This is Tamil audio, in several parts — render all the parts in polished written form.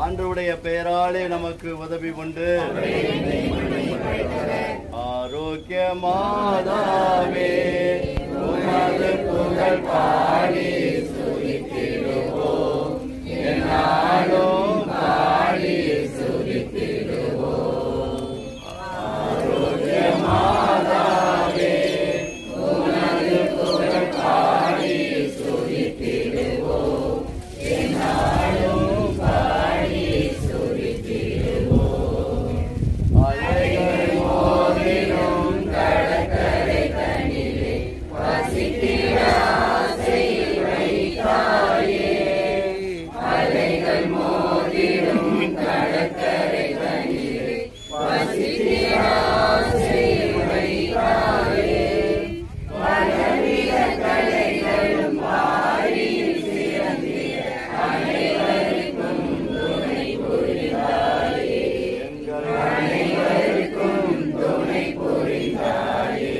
ஆண்டவருடைய பெயராலே நமக்கு உதவி உண்டு. ஆரோக்கிய மாதாவே உமது புகழ் பாடி சுகித்திடுவோம், என்னாலும் பாடி சுகித்திடுவோம். ஆரோக்கிய மாதாவே உமது புகழ் பாடி சுகித்திடுவோம், என்னாலும் பாடி சுகித்திடுவோம். அலைகள் மோதிடும் கடற்கரை தனிலே வசித்திட ஆசை வைத்தாயே. அலைகள் மோதிடும் கடற்கரை தனிலே வசித்திட ஆசை வைத்தாயே. பலவித கலைகளும் பாடியில் சிறந்திட அனைவருக்கும் துணை புரிந்தாயே. அனைவருக்கும் துணை புரிந்தாயே.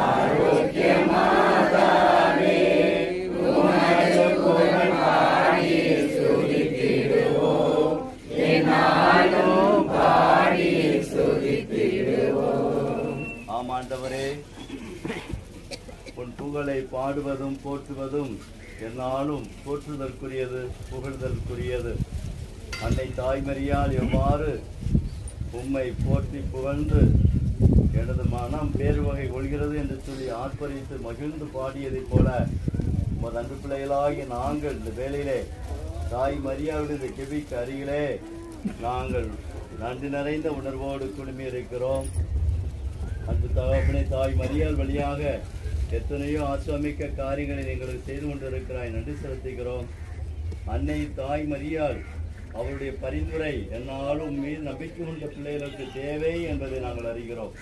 ஆரோக்கிய மாதாவே உமது புகழ் பாடி சுகித்திடுவோம், என்னாலும் பாடி சுகித்திடுவோம். ஆமாண்டவரே, உன் புகழை பாடுவதும் போற்றுவதும் என்னாலும் போற்றுதற்குரியது, புகழ்தற்குரியது. அன்னை தாய்மரியால் எவ்வாறு உம்மை போற்றி புகழ்ந்து எனது மனம் பேரு வகை கொள்கிறது என்று சொல்லி ஆர்ப்பரித்து மகிழ்ந்து பாடியதைப் போல உமது அன்பு பிள்ளைகளாகிய நாங்கள் இந்த வேளையிலே தாய் மரியாளுடைய கெபிக்கு அருகிலே நாங்கள் நன்றி நிறைந்த உணர்வோடு குழுமி இருக்கிறோம். அன்பு தகப்பனை, தாய் மரியாள் வழியாக எத்தனையோ ஆசுவாமிக்க காரியங்களை எங்களுக்கு செய்து கொண்டிருக்கிறாய், நன்றி செலுத்துகிறோம். அன்னை தாய் மரியாள் அவருடைய பரிந்துரை என்னாலும் மீது நம்பிக்கை கொண்ட பிள்ளைகளுக்கு தேவை என்பதை நாங்கள் அறிகிறோம்.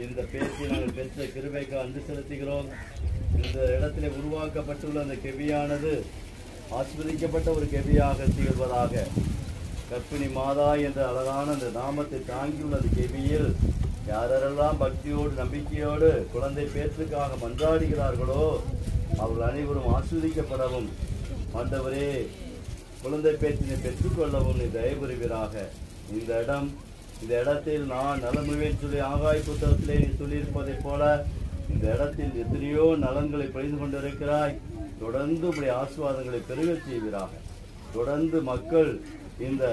இந்த பேச்சை நாங்கள் பெற்ற கிருபைக்கு அன்பு செலுத்துகிறோம். இந்த இடத்திலே உருவாக்கப்பட்டுள்ள அந்த கெவியானது ஆஸ்வதிக்கப்பட்ட ஒரு கெவியாக திகழ்வதாக. கர்ப்பிணி மாதா என்ற அழகான அந்த நாமத்தை தாங்கியுள்ள அந்த கெவியில் யாரெல்லாம் பக்தியோடு நம்பிக்கையோடு குழந்தை பேற்றுக்காக மன்றாடுகிறார்களோ அவர்கள் அனைவரும் ஆஸ்வதிக்கப்படவும், ஆண்டவரே குழந்தை பேற்றினை பெற்றுக்கொள்ளவும் நீ தயவுறுவீராக. இந்த இடத்தில் நான் நலமுவேன் சொல்லி ஆகாய் புத்தகத்திலே நீ சொல்லியிருப்பதைப் போல இந்த இடத்தில் எத்தனையோ நலன்களை பொழிந்து கொண்டிருக்கிறாய். தொடர்ந்து உடைய ஆசீர்வாதங்களை பெருகச் செய்வீராக. தொடர்ந்து மக்கள் இந்த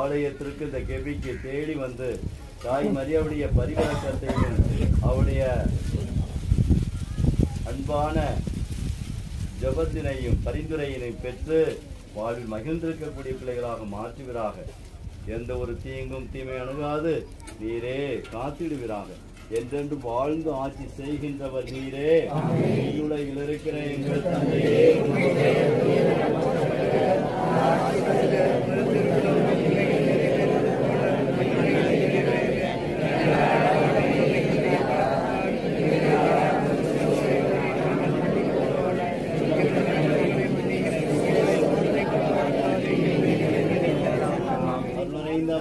ஆலயத்திற்கு, இந்த கெபிக்கு தேடி வந்து தாய் மரியாவுடைய பரிவழக்கத்தையும் அவருடைய அன்பான ஜபத்தினையும் பரிந்துரையினையும் பெற்று வாழ்வில் மகிழ்ந்திருக்கக்கூடிய பிள்ளைகளாக மாற்றுவீராக. எந்த ஒரு தீங்கும் தீமை அணுகாது நீரே காத்திடுவீராக. என்றென்று வாழ்ந்து ஆட்சி செய்கின்றவர் நீரே. உலகில் இருக்கிற எங்கள் தந்தையே,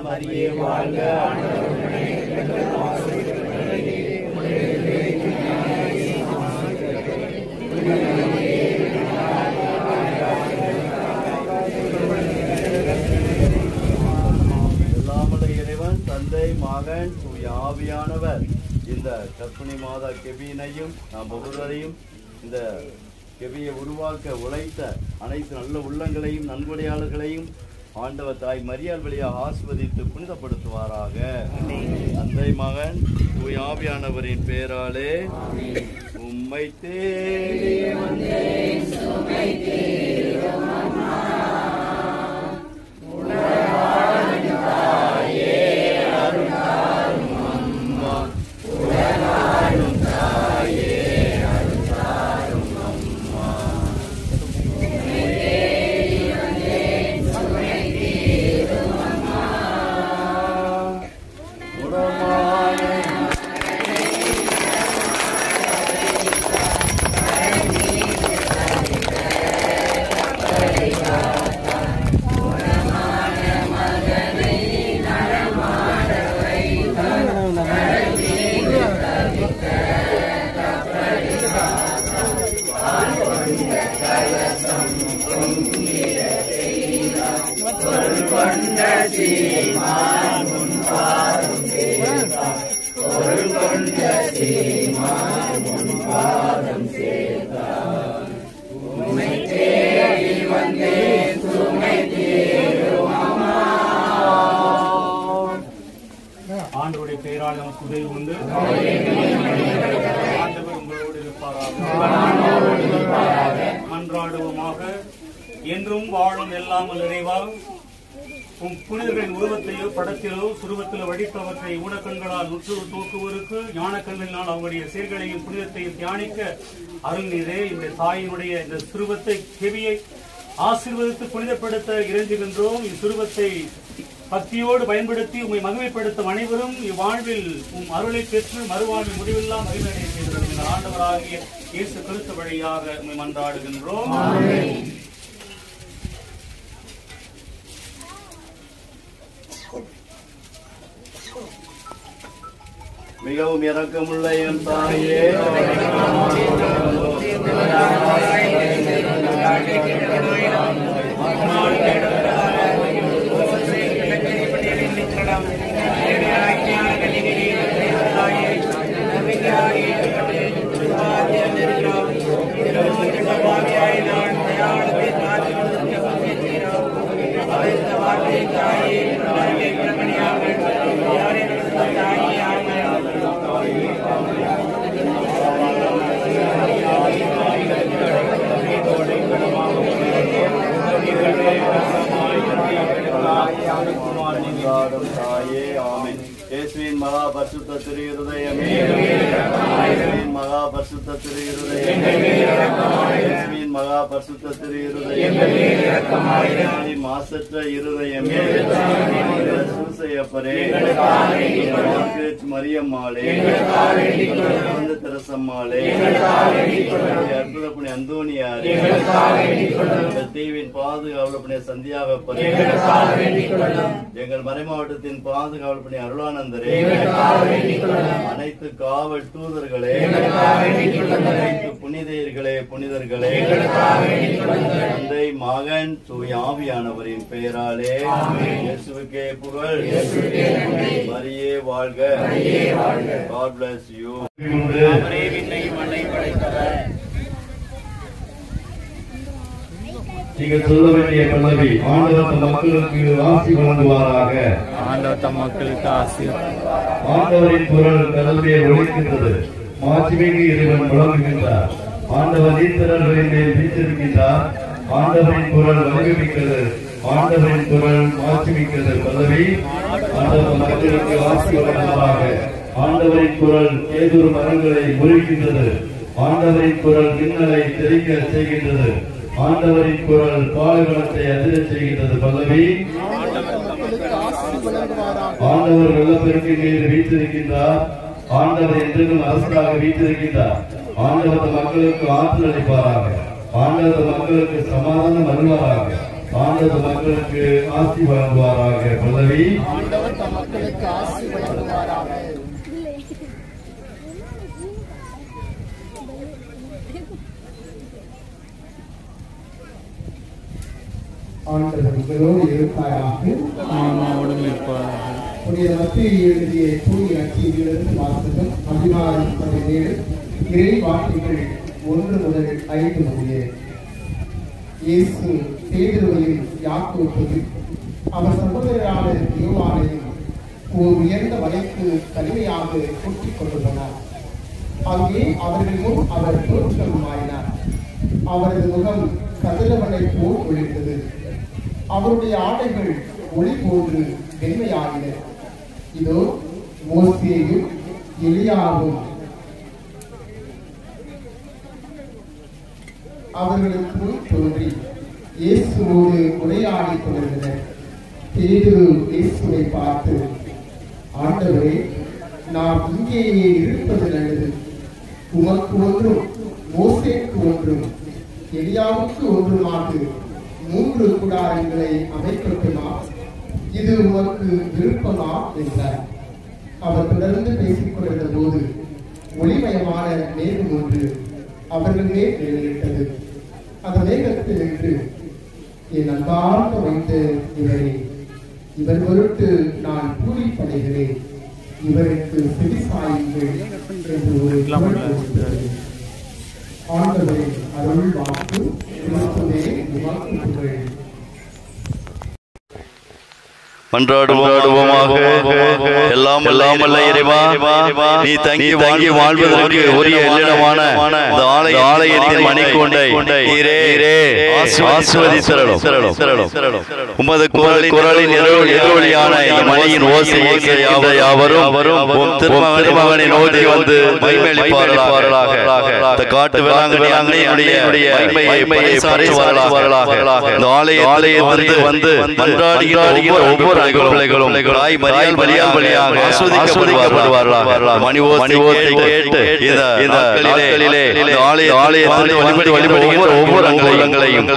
மரியே வாழ்க. எல்லாமுள்ள இறைவன் தந்தை, மகன், தூய ஆவியானவர் இந்த கர்ப்பிணி மாதா கெபியினையும் நாம் ஒவ்வொருவரையும் இந்த கெபியை உருவாக்க உழைத்த அனைத்து நல்ல உள்ளங்களையும் நன்கொடையாளர்களையும் ஆண்டவர் தாய் மரியாள் வழியாக ஆஸ்வதித்து புனிதப்படுத்துவாராக. தந்தை, மகன், தூய ஆவியானவரின் பேராலே. உம்மை தேடி வந்தேன் சுமை தீரும் அம்மா, உலகாளும் தாயே அருளாளும் அம்மா, உலகாளும் தாயே அருளாளும் அம்மா. ஆண்டவருடைய பெயரால் நமக்கு உதவி உண்டு. ஆண்டவர் உங்களோடு இருப்பாராக. மன்றாடுவோமாக. என்றும் வாழும் எல்லாமல் இறைவா, உம் புனிதர்களின் உருவத்தையோ படத்திலோ சுருவத்திலோ வடிப்பவற்றை ஊனக்கண்களால் உற்று தூக்குவோருக்கு ஞானக்கண்களினால் அவருடைய செயல்களையும் புனிதத்தையும் தியானிக்க அருள்நீரே. இந்த தாயினுடைய இந்த சுருவத்தை செவியை ஆசீர்வதித்து புனிதப்படுத்த இறைஞ்சுகின்றோம். இச்சுருவத்தை பக்தியோடு பயன்படுத்தி உம்மை மகிமைப்படுத்தும் அனைவரும் இவ்வாழ்வில் உம் அருளை பெற்று மறுவாழ்வில் முடிவெல்லாம் மகிழ்ச்சியடைய செய்திருக்கின்ற ஆண்டவராகிய இயேசு கிறிஸ்து வழியாக உம்மை மன்றாடுகின்றோம். மிகவும் இரக்கமுள்ள என் தாயே, தாயே, ஆமென். இயேசுவின் மகா பரிசுத்த திரு இருதயமே, இயேசுவின் மகா பரிசுத்த திரு இருதயமே, இயேசுவின் மகா பரிசுத்த திரு இருதயமே, இயேசுவின் மாசற்ற இருதயமே, சூசையப்பரே, மரியம்மாளே, தெரசம்மாளே, அற்புத புனித அந்தோனியாரே, தீவின் பாதுகாவல் புனித சந்தியாகப்பரே, எங்கள் மறைமாவட்டத்தின் பாதுகாவல் புனித அருளானந்தரே, அனைத்து காவல் தூதர்களே, அனைத்து புனிதர்களே, புனிதர்களே, தந்தை மகன் தூய ஆவியானவரின் பெயராலே இயேசுவுக்கே புகழ். மரியே வாழ்க. God bless you. அவரே விண்ணையும் மண்ணையும் படைத்தவர். நீங்கள் சொல்ல வேண்டிய பல்லவி, ஆண்டவர் தம் மக்களுக்கு ஆசி வழங்குவாராக. ஆண்டவர் தம் மக்களுக்கு ஆசி. ஆண்டவரின் குரல் கடலிலே ஒலிக்கின்றது, மாட்சிமிகு இறைவன் முழங்குகின்றார். ஆண்டவர் நீர்த்திரள்களின் மேல் வீற்றிருக்கின்றார். ஆண்டவரின் குரல் வலிமைமிக்கது, ஆண்டவரின் குரல் மாட்சிமிக்கது. பல்லவி, ஆண்டவர் மக்களுக்கு ஆசி வழங்குவாராக. ஆண்டவரின் குரல் ஏதொரு மரங்களை முறிக்கின்றது. ஆண்டவரின் குரல் மின்னலை தெரிக்க செய்கின்றது. ஆண்டவரின் குரல் பாலைவனத்தை அதிர செய்கின்றது. பல்லவி, ஆண்டவர் வெள்ளப்பெருக்கின் மீது வீற்றிருக்கின்றார். ஆண்டவர் என்றும் அரசராக வீற்றிருக்கின்றார். ஆண்டவர் மக்களுக்கு ஆற்றல் அளிப்பாராக. ஆண்டவர் மக்களுக்கு சமாதானம் அருள்வாராக. ஆண்டவர் மக்களுக்கு ஆசி வழங்குவாராக. பல்லவி, ஆண்டவர் தம் மக்களுக்கு ஆசி வழங்குவாராக. ஆண்டவர் உங்களோடு இருப்பாராக. புனித மத்தேயு எழுதிய தூய நற்செய்தியிலிருந்து வாசகம். அதிகாரம் 17, இறை வார்த்தைகள் 1 முதல் 5 முடிய. இயேசு பேதுருவையும் யாக்கோபையும் அவர் சகோதரரான யோவானையும் ஒரு உயர்ந்த மலைக்கு தனிமையாக கூட்டிக் கொண்டு போனார். அங்கே அவர்கள் முன் அவர் தோற்றம் மாறினார். அவரது முகம் கதிரவனை போல் ஒளிர்ந்தது. அவருடைய ஆடைகள் ஒளி போன்று வெண்மையாகின. இதோ மோசேயும் எலியாவும் அவர்களுக்கு முன் தோன்றி இயேசுவோடு உரையாடிக் கொண்டிருந்தனர். பேதுரு இயேசுவை பார்த்து, ஆண்டவரே, நாம் இங்கேயே இருப்பது நல்லது. உமக்கு ஒன்றும் மோசேக்கு ஒன்றும் எலியாவுக்கு ஒன்றுமாக 3 கூடாரங்களை அமைக்கட்டுமா? இது உமக்கு விருப்பமா என்றார். அவர் தொடர்ந்து பேசிக் கொண்டிருந்த போது ஒளிமயமான மேகம் ஒன்று அவர்கள் மேல் நிலையிட்டது. அந்த மேகத்தில் நின்று என் அன்பார்ந்த வைத்த இவரே, இவர் பொருட்டு நான் பூரிப்படைகிறேன், இவருக்கு செவிசாயுங்கள் என்று ஒரு குரல் கொடுக்கிறது. ஆண்டவரின் அருள் வாக்கு கிறிஸ்துவே உமக்கு புகழ். மன்றாடுவோமாக. எல்லாம் வல்ல இறைவா, நீ தங்கி வாழ்வதற்கு உரிய இல்லிடமான இந்த ஆலயத்தின் மணிக்கூண்டை நீரே ஆசீர்வதித்தருளும். உமது குரலின் எதிரொலியான இந்த மணியின் ஓசையை கேட்கின்ற யாவரும் திருமகனை நோக்கி வந்து மகிமையளிப்பார்களாக. இந்த காட்டு வேளாங்கண்ணி அன்னையுடைய மகிமையை பறைசாற்றுவார்களாக. இந்த ஆலயத்திற்கு வந்து மன்றாடுகிற ஒவ்வொரு பிள்ளைகளும் பலியாக ஆஸ்வதிக்கப்படுவார்களாக. மணி ஓசை கேட்டு இந்த நாட்களிலே ஆலயத்தில் வழிபடுகின்ற ஒவ்வொரு அங்கங்களையும்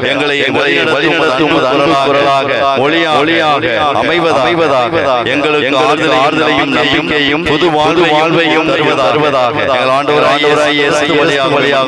எங்களை வழிநடத்தும் குரலாக ஒளியாக அமைவதாக எங்களுக்கு ஆறுதலையும் நம்பிக்கையும் புது வாழ்வையும் தருவதாக எங்கள் ஆண்டவராகிய இயேசு வழியாக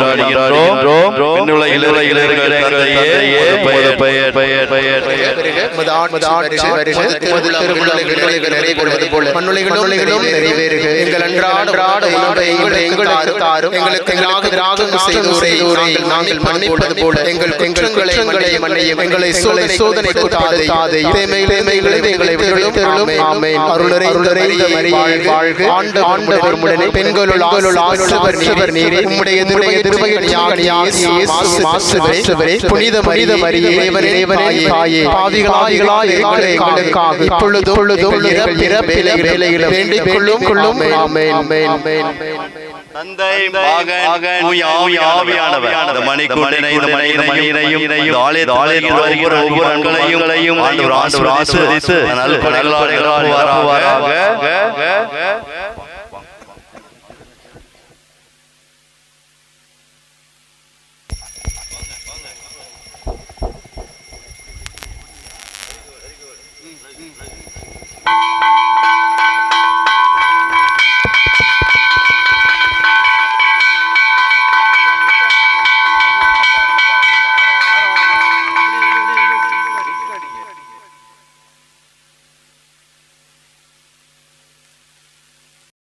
தந்தை மகன் ஆவியானவர் இந்த மணிக்கூண்டினையும் ஆலயத்தில் வருகிற ஒவ்வொரு அங்கங்களையும் ஆண்டவர் ஆசீர்வதித்து நல்பலன்களால் நிரப்புவாராக.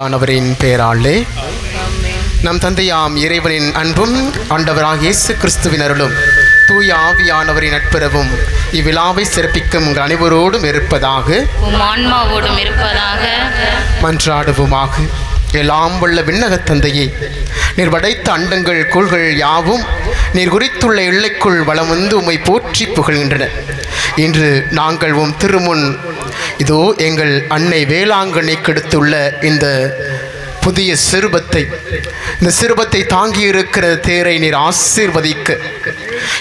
ஆண்டவரின் பெயராலே நம் தந்தையாம் இறைவனின் அன்பும் ஆண்டவராகிய இயேசு கிறிஸ்துவின் அருளும் தூய ஆவியானவரின் நட்புறவும் இவ்விழாவை சிறப்பிக்கும் உங்கள் அனைவரோடும் இருப்பதாக. மன்றாடுவோமாக. எல்லாம் வல்ல விண்ணக தந்தையே, நீர் படைத்த அண்டங்கள் கோள்கள் யாவும் நீர் குறித்துள்ள எல்லைக்குள் வளம் வந்து உம்மை போற்றி புகழ்கின்றன. இன்று நாங்கள் உம் திருமுன் இதோ எங்கள் அன்னை வேளாங்கண்ணி கெடுத்துள்ள இந்த புதிய இந்த சிறுபத்தை தாங்கியிருக்கிற தேரை நீர் ஆசீர்வதிக்க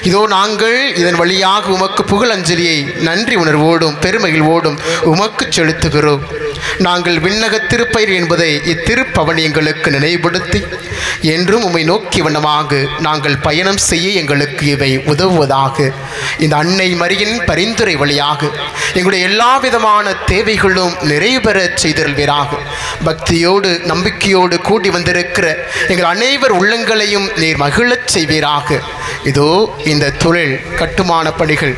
இதோ நாங்கள் இதன் வழியாக உமக்கு புகழஞ்சலியை நன்றி உணர்வோடும் பெருமகிழ்வோடும் உமக்கு செலுத்துகிறோம். நாங்கள் விண்ணக திருப்பயிர் என்பதை இத்திருப்பவனி எங்களுக்கு நினைவுபடுத்தி என்றும் உம்மை நோக்கி வண்ணமாக நாங்கள் பயணம் செய்ய எங்களுக்கு இவை உதவுவதாக. இந்த அன்னை மரியின் பரிந்துரை வழியாக எங்களுடைய எல்லா விதமான தேவைகளும் நிறைவேற செய்தல்வீராக. பக்தியோடு நம்பிக்கையோடு கூடி வந்திருக்கிற எங்கள் அனைவர் உள்ளங்களையும் நீர் மகிழச் செய்வீராக. இதோ இந்த தொழில் கட்டுமான பணிகள்,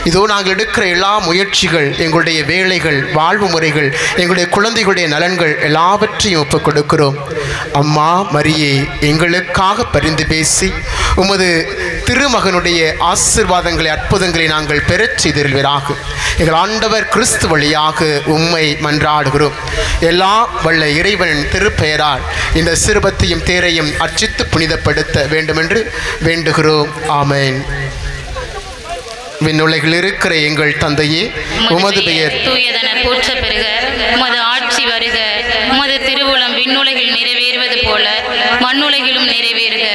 இதோ நாங்கள் எடுக்கிற எல்லா முயற்சிகள், எங்களுடைய வேலைகள், வாழ்வு முறைகள், எங்களுடைய குழந்தைகளுடைய நலன்கள் எல்லாவற்றையும் ஒப்புக் கொடுக்கிறோம். அம்மா மரியே, எங்களுக்காக பரிந்து பேசி உமது திருமகனுடைய ஆசீர்வாதங்களை அற்புதங்களை நாங்கள் பெறச் செய்திருவீராக. எங்கள் ஆண்டவர் கிறிஸ்து வழியாக உம்மை மன்றாடுகிறோம். எல்லா வல்ல இறைவனின் திருப்பெயரால் இந்த சிறுபத்தையும் தேரையும் அர்ச்சித்து புனிதப்படுத்த வேண்டுமென்று வேண்டுகிறோம். ஆமென். விண்ணுலகில் இருக்கிற எங்கள் தந்தையே, உமது பெயர் தூயதென போற்ற பெறுக. உமது ஆட்சி வருக. உமது திருவுளம் விண்ணுலகில் நிறைவேறுவது போல மண்ணுலகிலும் நிறைவேறுக.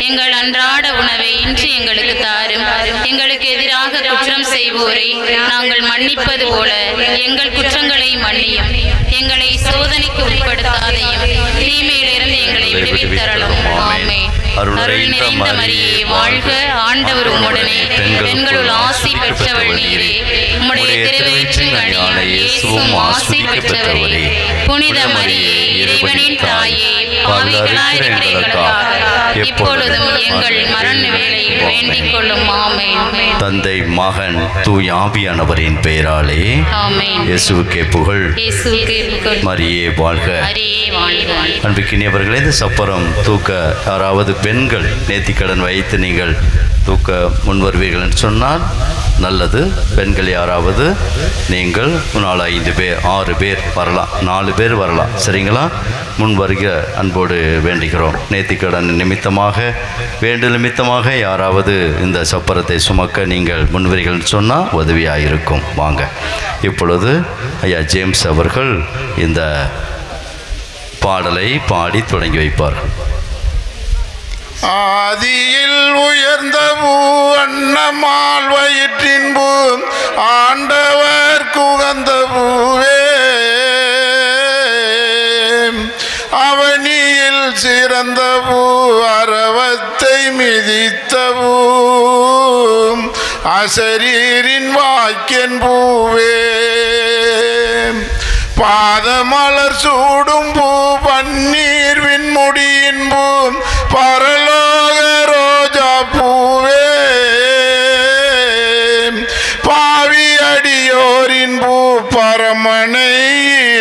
எங்கள் அன்றாட உணவை இன்று எங்களுக்கு தாரும். எங்களுக்கு எதிராக குற்றம் செய்வோரை நாங்கள் மன்னிப்பது போல எங்கள் குற்றங்களை மன்னியும். எங்களை சோதனைக்கு உட்படுத்தாதையும் தீமையிலிருந்து எங்களை விடுவித்தரலும். ஆமென். அருள் நிறைந்த மரியே வாழ்க, ஆண்டவர் உம்முடனே, பெண்களுள் ஆசி பெற்றவள் நீரே. உம்முடைய திருவயிற்றின் திருக்கனியான இயேசுவும் ஆசி பெற்றவரே, புனித மரியே இறைவனின் தாயே, பாவிகளாயிருக்கிற எங்களுக்காக இப்பொழுதும் எங்கள் மரண வேளையில் வேண்டிக் கொள்ளும். ஆமென். தந்தை, மகன், தூய ஆவியானவரின் பெயராலே ஆமென். இயேசுவுக்கே புகழ். இயேசுவுக்கே புகழ். மரியே வாழ்க. மரியே வாழ்க. அன்பிற்கினியவர்களே, இந்த சப்பரம் தூக்க யாராவது பெண்கள் நேர்த்திக்கடன் வைத்து நீங்கள் தூக்க முன்வருவீர்கள் என்று சொன்னால் நல்லது. பெண்கள் யாராவது நீங்கள் 5 பேர் 6 பேர் வரலாம், 4 பேர் வரலாம், சரிங்களா? முன் வருக அன்போடு வேண்டுகிறோம். நேர்த்திக்கடன் நிமித்தமாக வேண்டு நிமித்தமாக யாராவது இந்த சப்பரத்தை சுமக்க நீங்கள் முன்வருவீர்கள் என்று சொன்னால் உதவியாக இருக்கும். வாங்க. இப்பொழுது ஐயா ஜேம்ஸ் அவர்கள் இந்த பாடலை பாடி தொடங்கி வைப்பார்கள். ஆதியில் உயர்ந்த பூ அன்னமால் வயிற்றின்பூ ஆண்டவர் குகந்த பூவே, அவனியில் சிறந்த பூ அரவத்தை மிதித்த பூ அசரீரின் வாக்கியன் பூவே, பாதமலர் சூடும் பூ பன்னீர் விண்முடியின் பூ பரலோக ரோஜா பூவே, பாவி அடியோரின் பூ பரமனை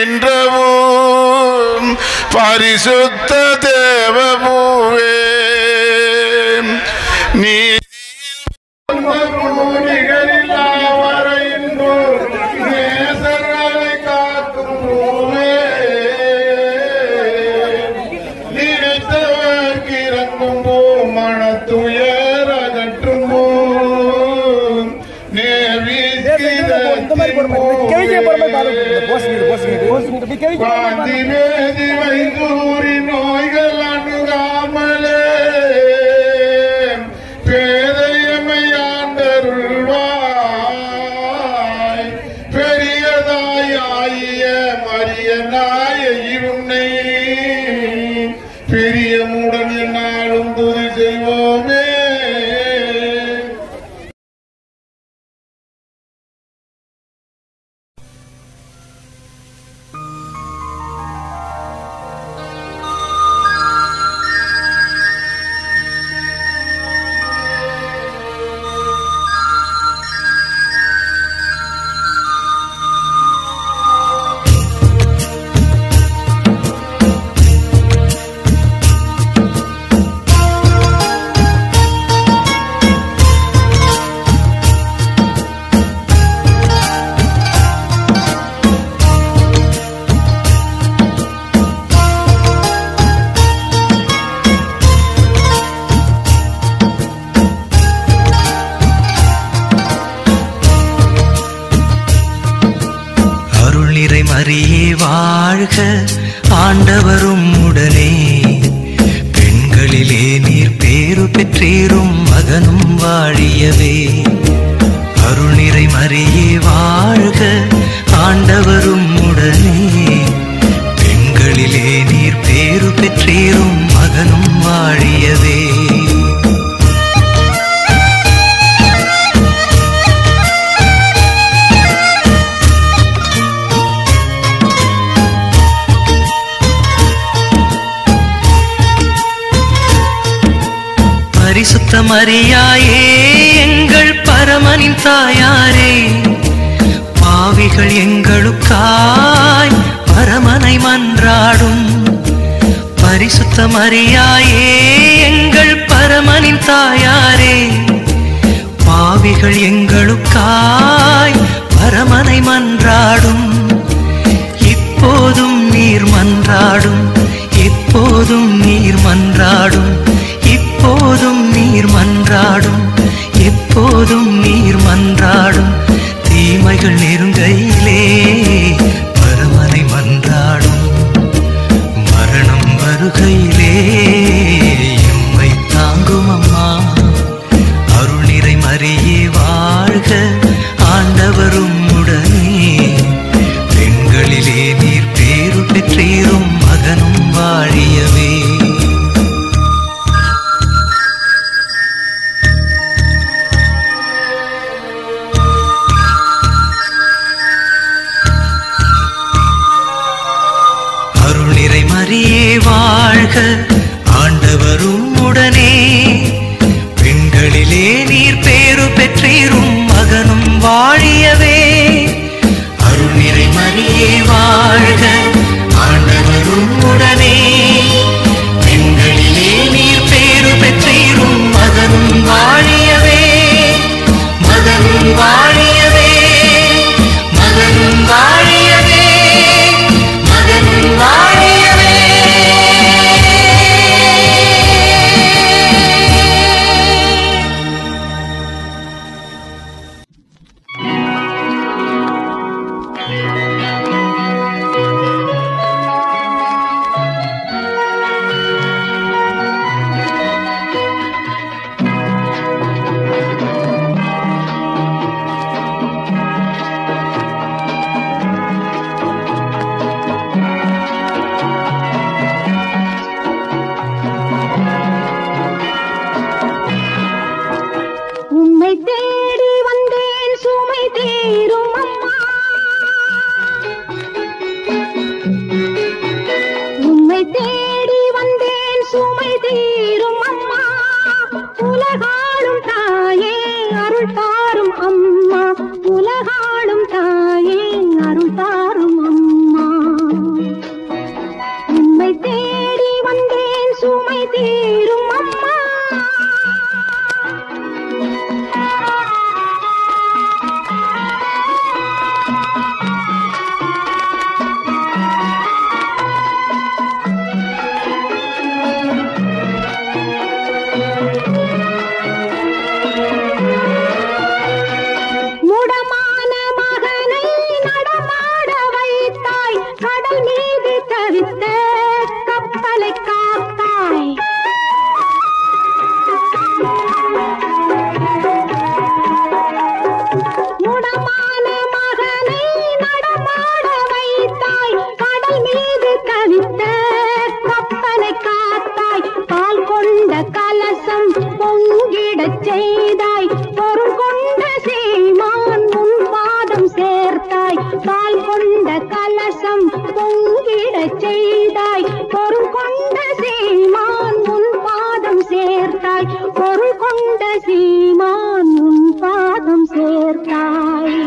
என்ற பூ பரிசுத்த தேவ பூவே, நீ நோய்கள் அணுகாமலே பேதையமையாண்டருள்வாய், பெரியதாய மரியனாய உன்னை பெரியமுடன் என்னாலும் துதி செய்வோமே. மரியே வாழ்க, ஆண்டவரும் உடனே, பெண்களிலே நீர் பேறு பெற்றீரும், மகனும் வாழியவே. அருள் நிறை மரியே வாழ்க, ஆண்டவரும் உடனே, பெண்களிலே நீர் பேறு பெற்றீரும், மகனும் வாழியவே. பரிசுத்த மரியாயே எங்கள் பரமனின் தாயாரே, பாவிகள் எங்களுக்காய் பரமனை மன்றாடும். பரிசுத்த மரியாயே எங்கள் பரமனின் தாயாரே, பாவிகள் எங்களுக்காய் பரமனை மன்றாடும். இப்போதும் நீர் மன்றாடும், எப்போதும் நீர் மன்றாடும், இப்போதும் நீர் மன்றாடும், எப்போதும் நீர் மன்றாடும். தீமைகள் நெருங்கையிலே பரமனை மன்றாடும், மரணம் வருகையிலே எம்மை தாங்கும் அம்மா. அருள் நிறை மரியே வாழ்க, ஆண்டவரும் உடனே, பெண்களிலே நீர் பேறு பெற்றீரும், மகனும் வாழியவே. ஆண்டவரும் உடனே. பெண்களிலே நீர் பேரு பெற்றீரும் மகனும் வாழியவே. அருள் நிறை மரியே வாழ்க, ஆண்டவரும் உடனே. பெண்களிலே நீர் பேரு பெற்றீரும் மகனும் வாழியவே. மகனும் வாழியவே, மகனும் வாழியவே, மகனும் வாழியவே. உம்மை தேடி வந்தேன் சுமை தீரும் அம்மா. உம்மை தேடி வந்தேன் சுமை தீரும் அம்மா. உலகாளும் தாயே அருள் தாரும் அம்மா. உலகாளும் தாயே அருள் தாரும் அம்மா. உம்மை தேடி வந்தேன் சுமை தீரும் அம்மா. முடமான மகனை நடமாட வைத்தாய். கடல் மீது தவித்த கப்பலை காத்தாய். முடமான மகனை நடமாட வைத்தாய். கடல் மீது தவித்த கப்பலை காத்தாய். பால் கொண்ட கலசம் பொங்கிடச் செய்தாய். பொருள் கொண்ட சீமான் உன் பாதம் சேர்த்தாய். பால் கொண்ட கலசம் பொங்கிடச் செய்தாய். பொருள் கொண்ட சீமான் உன் பாதம் சேர்த்தாய். பொருள் கொண்ட சீமான் உன் பாதம் சேர்த்தாய்.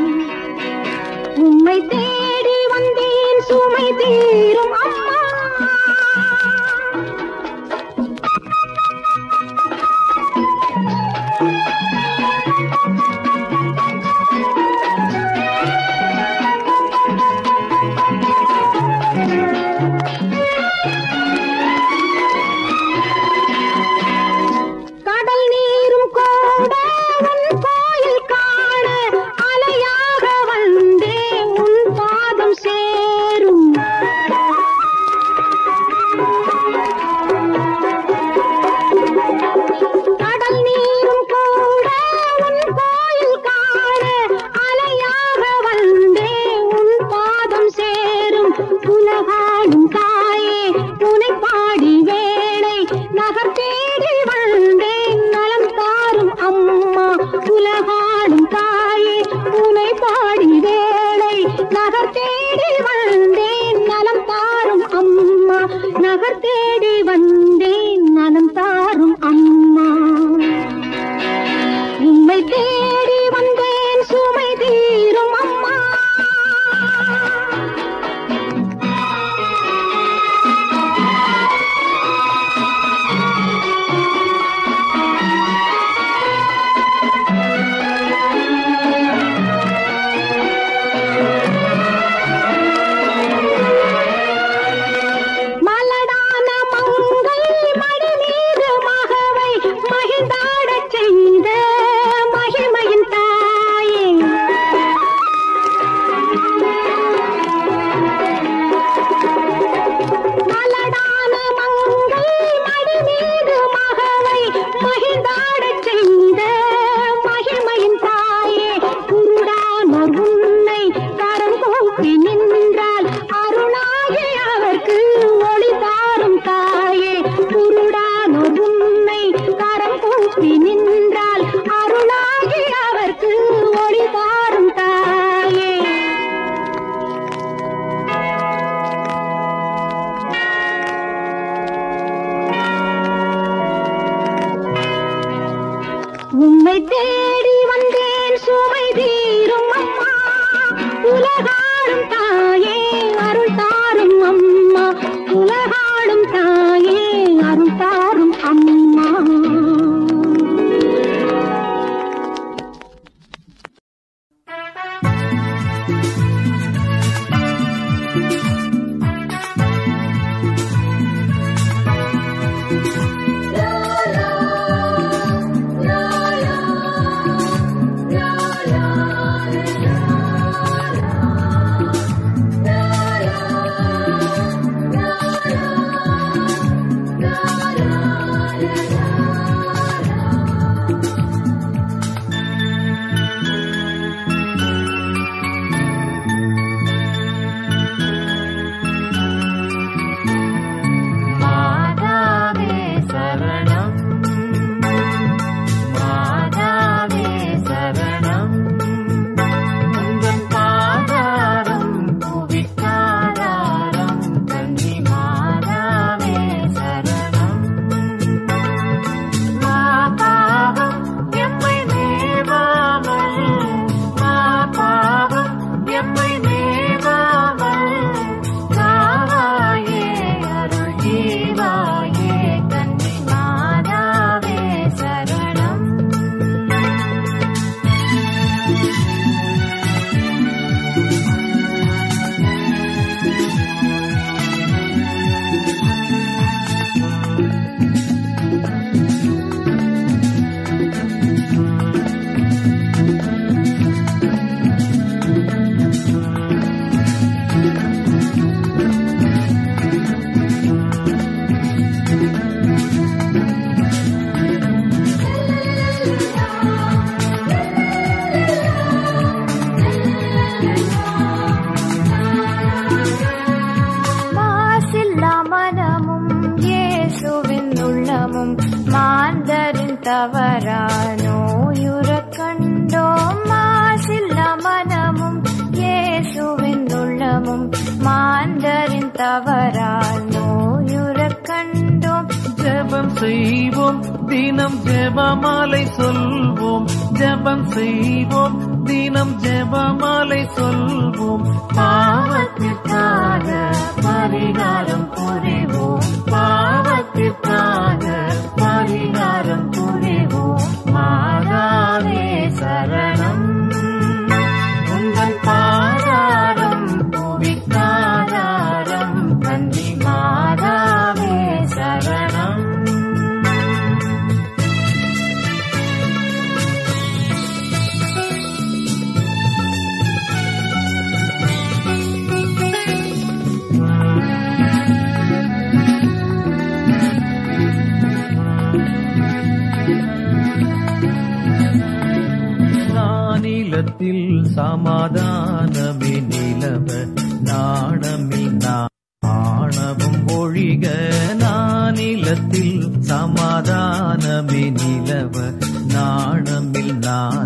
உம்மை தேடி வந்தேன் சுமை தீரும் அம்மா. கடல் நீரும் கூட உன் கோயில் காண அலையாக வந்தே உன் பாதம் சேரும். கடல் நீரும் கூட உன் கோயில் காண அலையாக வந்தே உன் பாதம் சேரும். உலகாடும் தாயே உனை பாடி வேளை நகர் தேடி வந்தேன் நலம் தாரும் அம்மா. உலகாடும் தாயே உனை பாடி வேளை நகர் தேடி வந்தேன் நலம் தாரும் அம்மா. நகர் தேடி வந்தேன் நலம் தாரும் அம்மா. உம்மை தேடி வந்தேன் சுமை தீரும் அம்மா. மலடான மங்கை தேடி வந்தேன் சுமை தீரும் அம்மா உலகாடும் தாயே அருள் தாரும் அம்மா உலகாடும் தாயே அருள் தாரும் அம்மா. செய்வோம் தினம் ஜெபமாலை சொல்வோம், ஜெபம் செய்வோம் தினம் ஜெபமாலை சொல்வோம். பாவத்திற்காக பரிகாரம் புரிவோம், பாவத்திற்காக பரிகாரம் புரிவோம். மாதாவே சரணம், உங்கள் பாராரம் புவிக்காதாரம் கன்னி மாதாவே சரணம். நானிலத்தில் சமாதானமே நிலவ நாணமின்னா ஆணவம் ஒழிக. நானிலத்தில் சமாதானமே நிலவ நாணமில் நான்